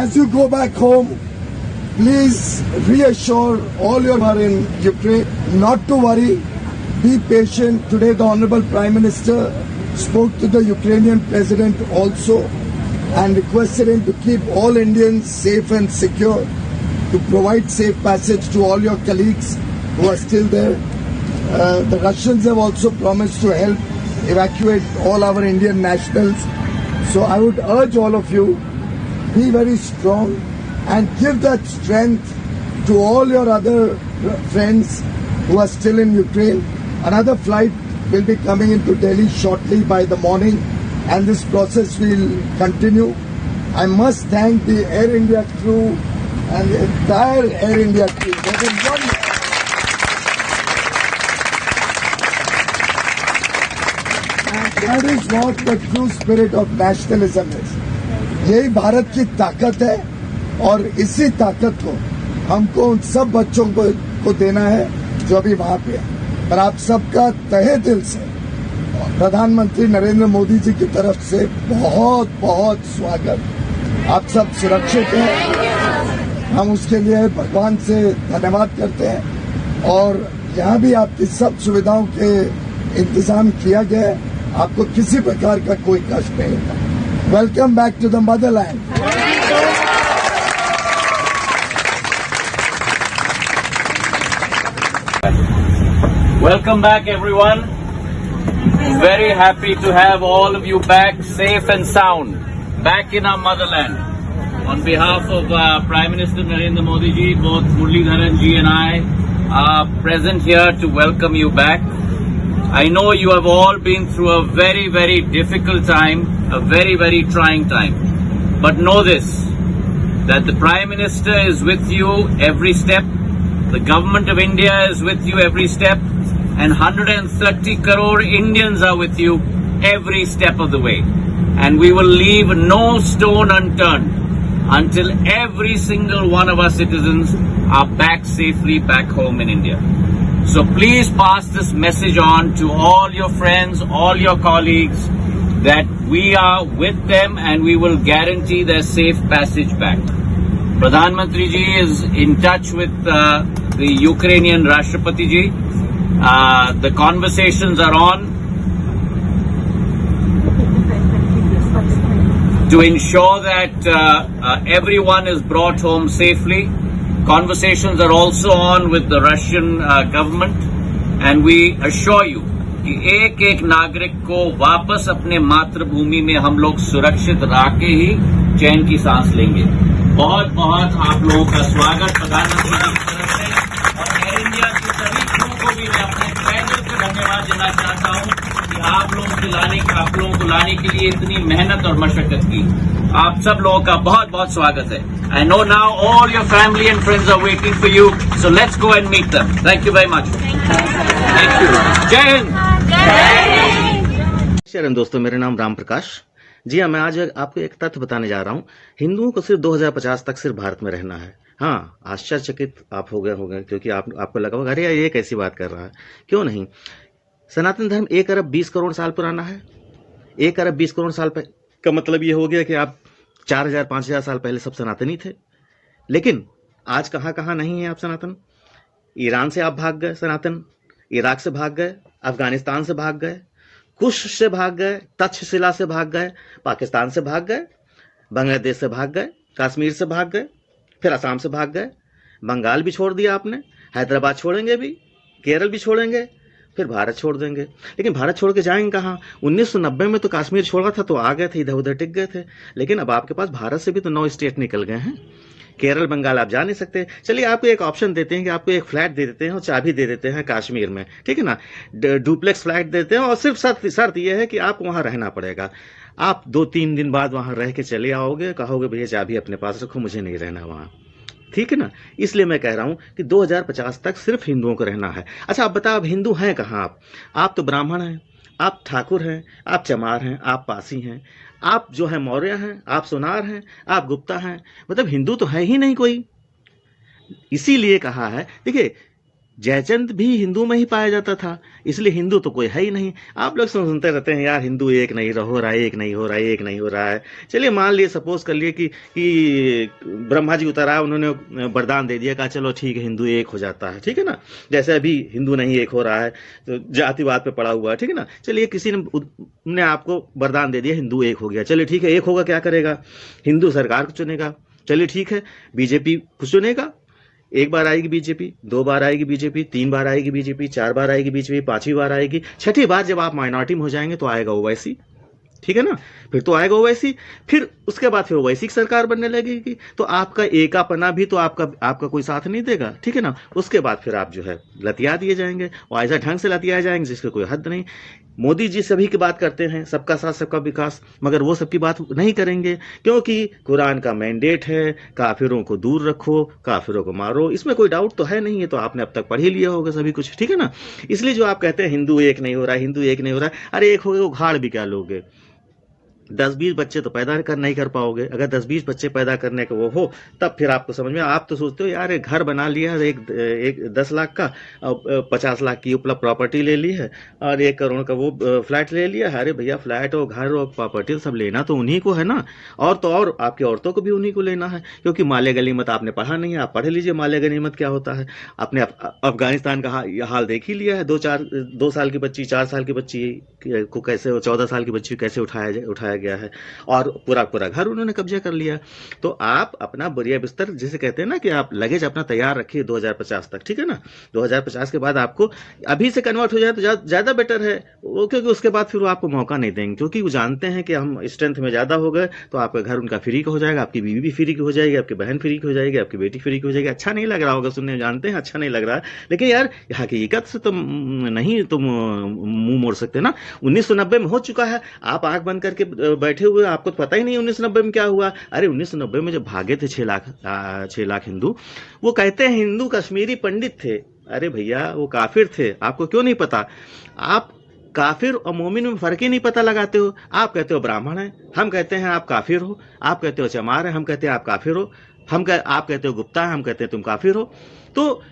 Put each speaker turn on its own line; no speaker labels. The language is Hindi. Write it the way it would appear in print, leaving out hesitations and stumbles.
as you go back home, please reassure all your who are in Ukraine not to worry, be patient. Today the Honorable Prime Minister spoke to the Ukrainian President also and requested him to keep all Indians safe and secure, to provide safe passage to all your colleagues who are still there. The Russians have also promised to help evacuate all our Indian nationals. So I would urge all of you, be very strong and give that strength to all your other friends who are still in Ukraine. Another flight will be coming into Delhi shortly by the morning, and this process will continue. I must thank the Air India crew and the entire Air India crew. They've been wonderful. That is what the true spirit of nationalism is. यही भारत की ताकत है और इसी ताकत को हमको उन सब बच्चों को देना है जो अभी वहां पे है। पर आप सबका तहे दिल से प्रधानमंत्री नरेंद्र मोदी जी की तरफ से बहुत बहुत स्वागत। आप सब सुरक्षित हैं, हम उसके लिए भगवान से धन्यवाद करते हैं और यहाँ भी आपकी सब सुविधाओं के इंतजाम किया गया है, आपको किसी प्रकार का कोई कष्ट नहीं होगा। Welcome back to the motherland.
Welcome back, everyone. Very happy to have all of you back safe and sound, back in our motherland. On behalf of Prime Minister Narendra Modi ji, both Muralidharan ji and I are present here to welcome you back. I know you have all been through a very, very difficult time, a very, very trying time. But know this, that the Prime Minister is with you every step, the Government of India is with you every step, and 130 crore Indians are with you every step of the way. And we will leave no stone unturned until every single one of our citizens are back safely back home in India. So please pass this message on to all your friends, all your colleagues, that we are with them and we will guarantee their safe passage back. Pradhan Mantri ji is in touch with the Ukrainian Rashtrapati ji. The conversations are on to ensure that everyone is brought home safely. Conversations are also on with the Russian government, and we assure you कि एक एक नागरिक को वापस अपने मातृभूमि में हम लोग सुरक्षित रख के ही चैन की सांस लेंगे। बहुत बहुत आप लोगों का स्वागत प्रधानमंत्री जी की तरफ से, और एयर इंडिया के सभी क्रू को भी मैं अपने तहे दिल से धन्यवाद देना चाहता हूं कि आप लोगों को लाने के लिए इतनी मेहनत और मशक्कत की। आप सब लोगों का बहुत बहुत स्वागत है। I know now all your family and friends are waiting for you, so let's go and meet them. Thank you very much. Thank you. जय हिंद।
शरण दोस्तों, मेरा नाम राम प्रकाश जी हाँ। मैं आज आपको एक तथ्य बताने जा रहा हूँ। हिंदुओं को सिर्फ 2050 तक सिर्फ भारत में रहना है। हाँ, आश्चर्यचकित आप हो गए क्योंकि आपको लगा होगा अरे ये कैसी बात कर रहा है। क्यों नहीं, सनातन धर्म 1 अरब 20 करोड़ साल पुराना है। 1 अरब 20 करोड़ साल का मतलब ये हो गया कि आप 4000 5000 साल पहले सब सनातनी थे। लेकिन आज कहाँ कहाँ नहीं है आप सनातन। ईरान से आप भाग गए सनातन, इराक से भाग गए, अफगानिस्तान से भाग गए, कुश से भाग गए, तक्षशिला से भाग गए, पाकिस्तान से भाग गए, बांग्लादेश से भाग गए, कश्मीर से भाग गए, फिर असम से भाग गए, बंगाल भी छोड़ दिया आपने, हैदराबाद छोड़ेंगे भी, केरल भी छोड़ेंगे, फिर भारत छोड़ देंगे। लेकिन भारत छोड़ के जाएंगे कहाँ। 1990 में तो कश्मीर छोड़ा था तो आ गए थे, इधर उधर टिक गए थे। लेकिन अब आपके पास भारत से भी तो 9 स्टेट निकल गए हैं। केरल बंगाल आप जा नहीं सकते। चलिए आपको एक ऑप्शन देते हैं कि आपको एक फ्लैट दे देते हैं और चाबी दे देते हैं कश्मीर में, ठीक है ना, डुप्लेक्स फ्लैट देते हैं और सिर्फ शर्त यह है कि आप वहां रहना पड़ेगा। आप 2-3 दिन बाद वहां रह के चले आओगे, कहोगे भैया चाबी अपने पास रखो, मुझे नहीं रहना वहां, ठीक है ना। इसलिए मैं कह रहा हूं कि 2050 तक सिर्फ हिंदुओं को रहना है। अच्छा, आप बताओ अब हिंदू हैं कहाँ आप तो ब्राह्मण हैं, आप ठाकुर हैं, आप चमार हैं, आप पासी हैं, आप जो है मौर्य हैं, आप सोनार हैं, आप गुप्ता हैं, मतलब हिंदू तो है ही नहीं कोई। इसीलिए कहा है, देखिए जयचंद भी हिंदू में ही पाया जाता था, इसलिए हिंदू तो कोई है ही नहीं। आप लोग सुनते रहते हैं यार हिंदू एक नहीं हो रहा है, एक नहीं हो रहा है, एक नहीं हो रहा है। चलिए मान लिए, सपोज कर लिए कि ब्रह्मा जी उतर आए, उन्होंने वरदान दे दिया, कहा चलो ठीक है हिंदू एक हो जाता है, ठीक है ना। जैसे अभी हिंदू नहीं एक हो रहा है, तो जातिवाद पे पड़ा हुआ है, ठीक है ना। चलिए किसी ने आपको वरदान दे दिया, हिंदू एक हो गया, चलिए ठीक है, एक होगा, क्या करेगा, हिंदू सरकार को चुनेगा। चलिए ठीक है, बीजेपी को चुनेगा, एक बार आएगी बीजेपी, 2 बार आएगी बीजेपी, 3 बार आएगी बीजेपी, 4 बार आएगी बीजेपी, 5वीं बार आएगी, 6ठी बार जब आप माइनॉरिटी में हो जाएंगे तो आएगा ओवैसी, ठीक है ना। फिर तो आएगा ओवैसी, फिर उसके बाद फिर ओवैसी की सरकार बनने लगेगी, तो आपका एकापना भी तो आपका कोई साथ नहीं देगा, ठीक है ना। उसके बाद फिर आप जो है लतिया दिए जाएंगे, और ऐसा ढंग से लतियाए जाएंगे जिसका कोई हद नहीं। मोदी जी सभी की बात करते हैं, सबका साथ सबका विकास, मगर वो सबकी बात नहीं करेंगे, क्योंकि कुरान का मैंडेट है काफिरों को दूर रखो, काफिरों को मारो। इसमें कोई डाउट तो है नहीं, है तो आपने अब तक पढ़ ही लिया होगा सभी कुछ, ठीक है ना। इसलिए जो आप कहते हैं हिंदू एक नहीं हो रहा है, हिंदू एक नहीं हो रहा है, अरे एक हो गए उखाड़ भी क्या लोगे। 10-20 बच्चे तो पैदा नहीं कर पाओगे। अगर 10-20 बच्चे पैदा करने का वो हो, तब फिर आपको समझ में। आप तो सोचते हो यार एक घर बना लिया है, एक 10 लाख का, 50 लाख की उपलब्ध प्रॉपर्टी ले ली है, और 1 करोड़ का वो फ्लैट ले लिया है। अरे भैया फ्लैट और घर और प्रॉपर्टी सब लेना तो उन्हीं को है ना, और तो और आपकी औरतों को भी उन्हीं को लेना है, क्योंकि माले गनीमत आपने पढ़ा नहीं है। आप पढ़ लीजिए माले गनीमत क्या होता है। आपने अफगानिस्तान का हाल देख ही लिया है, 2 साल की बच्ची, 4 साल की बच्ची को कैसे, 14 साल की बच्ची कैसे उठाया गया है, और पूरा घर उन्होंने कब्जा कर लिया। तो आप अपना बोरिया बिस्तर जिसे कहते हैं ना, कि आप लगेज अपना तैयार रखिए 2050 तक, ठीक है ना। 2050 के बाद आपको अभी से कन्वर्ट हो जाए तो ज्यादा बेटर है वो, क्योंकि उसके बाद फिर वो आपको मौका नहीं देंगे, क्योंकि वो जानते हैं कि हम स्ट्रेंथ में ज्यादा हो गए तो आपका घर उनका फ्री का हो जाएगा, आपकी बीवी भी फ्री की हो जाएगी, आपकी बहन फ्री की हो जाएगी, आपकी बेटी फ्री की हो जाएगी। अच्छा नहीं लग रहा होगा सुनने, जानते हैं अच्छा नहीं लग रहा है, लेकिन यार हकीकत से तुम नहीं तुम मुंह मोड़ सकते ना। 1990 में हो चुका है, आप आंख बंद करके बैठे हुए, आपको तो पता ही नहीं 1990 में क्या हुआ। अरे 1990 में जब भागे थे 6 लाख हिंदू, वो कहते हैं हिंदू कश्मीरी पंडित थे। अरे भैया वो काफिर थे, आपको क्यों नहीं पता। आप काफिर और मोमिन में फर्क ही नहीं पता लगाते हो। आप कहते हो ब्राह्मण है, हम कहते हैं आप काफिर हो। आप कहते हो चमार है, हम कहते हैं आप काफिर हो। आप कहते हो गुप्ता है, हम कहते हैं तुम काफिर हो। तो